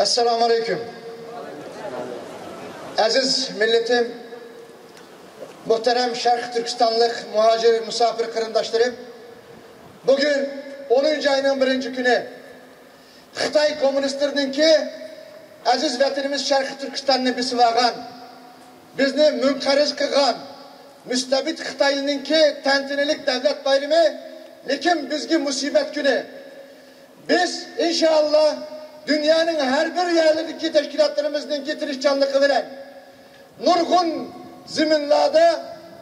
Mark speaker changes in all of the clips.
Speaker 1: Esselamu Aleyküm. Aziz milletim, muhterem Şarkı Türkistanlık muhacir misafir kırındaşlarım, bugün 10. ayının 1. günü Xitay komünistlerinin aziz vatanimiz Şarkı Türkistan'ını bisivagan, bizni münkariz kılgan, müstabit Xitaylı'nın tantanilik devlet bayrımı, lekin bizgi musibet günü. Biz inşallah dünyanın her bir yerlerdeki teşkilatlarımızın tirişçanlığı veren, nurgun zeminlerde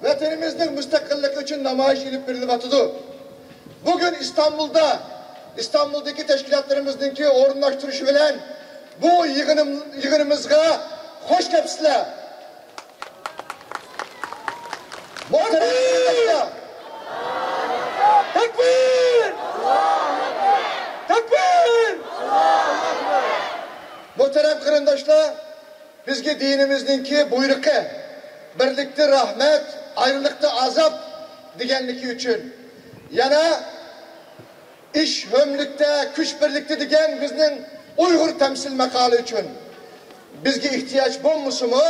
Speaker 1: vatanımızın müstakillik için namayiş edip birilevatıdı. Bugün İstanbul'daki teşkilatlarımızın orunlaştırışı veren bu yığınımızga hoş geldiniz. Muhterem Tekbir! Tekbir! Muhterem kırındaşlar, bizge dinimizdeki buyruğu, birlikte rahmet, ayrılıkta azap degenliki üçün. Yana iş hömlükte, güç birlikte degen bizning Uygur temsil makalı üçün. Bizge ihtiyaç bulmusu mu?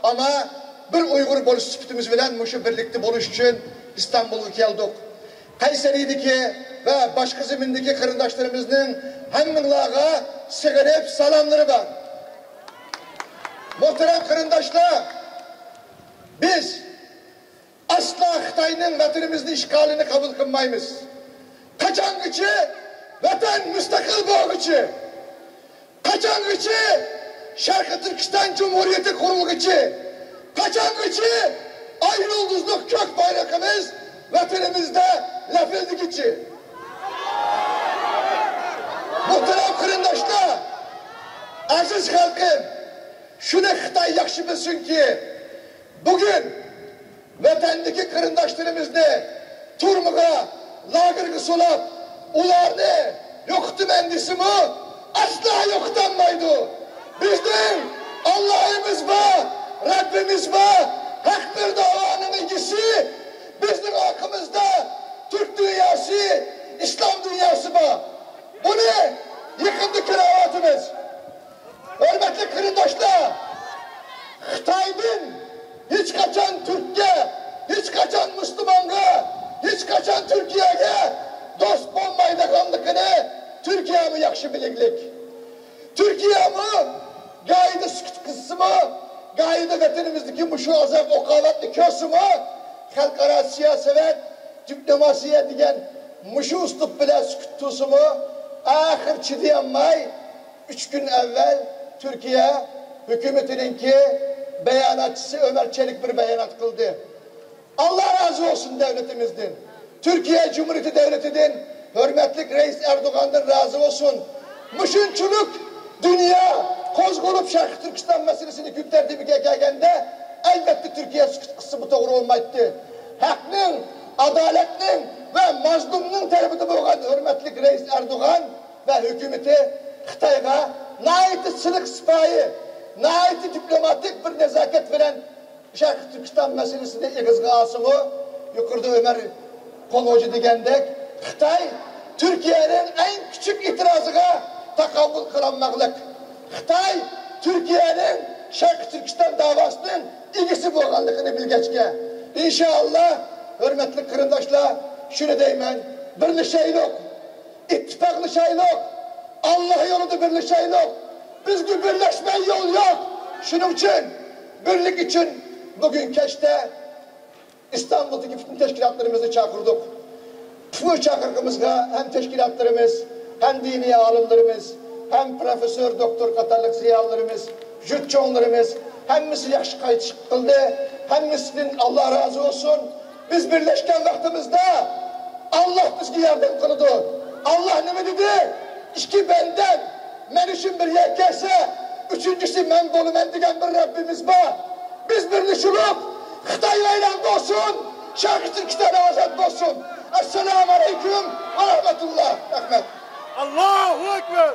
Speaker 1: Ama bir Uygur boluş süpütümüz bilen muşu birlikte boluş için İstanbul'a geldik. Kayseri'deki ve başka zemindeki kırındaşlarımızın hemminlağa sigarep salamları var. Muhterem kırındaşlar, biz asla Xitay'ın vatanımızın işgalini kabul kılmayız. Kaçangıcı vatan müstakil boğucu. Kaçangıcı Şarkı Türkistan Cumhuriyeti kurulgucu. Kaçangıcı ay yıldızlık kök bayrakımız vatanımızda laf edigici. Muhterem kırındaşlar, aziz halkım, şunu Xitay yakşı bilsin ki bugün vatandaki kırındaşlarımızı turmuğa, lagırgı solap, ularını yoktu mendisi mi? Asla yoktanmaydı. Bizden Allah'ımız var, Rabbimiz var, hak bir davanın ilgisi, bizim hakkımızda Türk dünyası, İslam dünyası var. Bu ne? Yıkındı kıravatımız. Hürmetli kırındaşlar, Xitay'ın hiç kaçan Türkiye, hiç kaçan Müslüman'a, hiç kaçan Türkiye'ye dost bombayda kanlıkını Türkiye mi yakşı biliklik? Türkiye mi? Gaydı sıkıntı kızısı mı? Gaydı vatanımızdaki muşuazam okavatlı kösü mü? Halkara siyaset, diplomasiye diyen muşu ustup bile sıkıntısı mı? Ahir çidiyanmay 3 gün evvel Türkiye hükümetininki beyanatçısı Ömer Çelik bir beyanat kıldı. Allah razı olsun devletimizden. Türkiye Cumhuriyeti Devleti'nin hürmetlik Reis Erdoğan'dan razı olsun. Muşunçuluk dünya kozgolup Şarkı Türkistan meselesini gütterdiği gelgende elbette Türkiye sıkıntısı bu doğru olmaydı. Hakkın, adaletinin ve mazlumluğun tarafında bulunan hürmetlik Reis Erdoğan ve hükümeti Xitay'a naiti sılık sipahi, naiti diplomatik bir nezaket veren Şarkı Türkistan meselesinde igizga asımı yukarıda Ömer Konvocu degendek Xitay Türkiye'nin en küçük itirazına takavvul kılanmaklık. Xitay Türkiye'nin Şarkı Türkistan davasının ilgisi bulganlığını bilgeçke. İnşallah hürmetli kırındaşlar şunu deymen, birleşeylok, ittifaklaşaylok, Allah yolunda birleşeylok, bizde birleşme yol yok. Şunun için, birlik için bugün keşte İstanbul'daki bütün teşkilatlarımızı çağırdık. Bu çağırgımızda hem teşkilatlarımız, hem dini alimlerimiz, hem profesör, doktor katarlık ziyalarımız, jütçonlarımız, hemmisi yakşı kayıt kıldı, hemmisinin Allah razı olsun. Biz birleşken vaktimizde Allah bizge yardım kıldı. Allah ne dedi? İşki benden, men için bir yer gelse, üçüncüsü men dolu men diyen bir Rabbimiz var. Biz birleşilip, Xitay'la ilan olsun, Şarkı Türkistan'a azat olsun. Esselamu Aleyküm ve Rahmetullah. Rahmet.
Speaker 2: Allahu Ekber.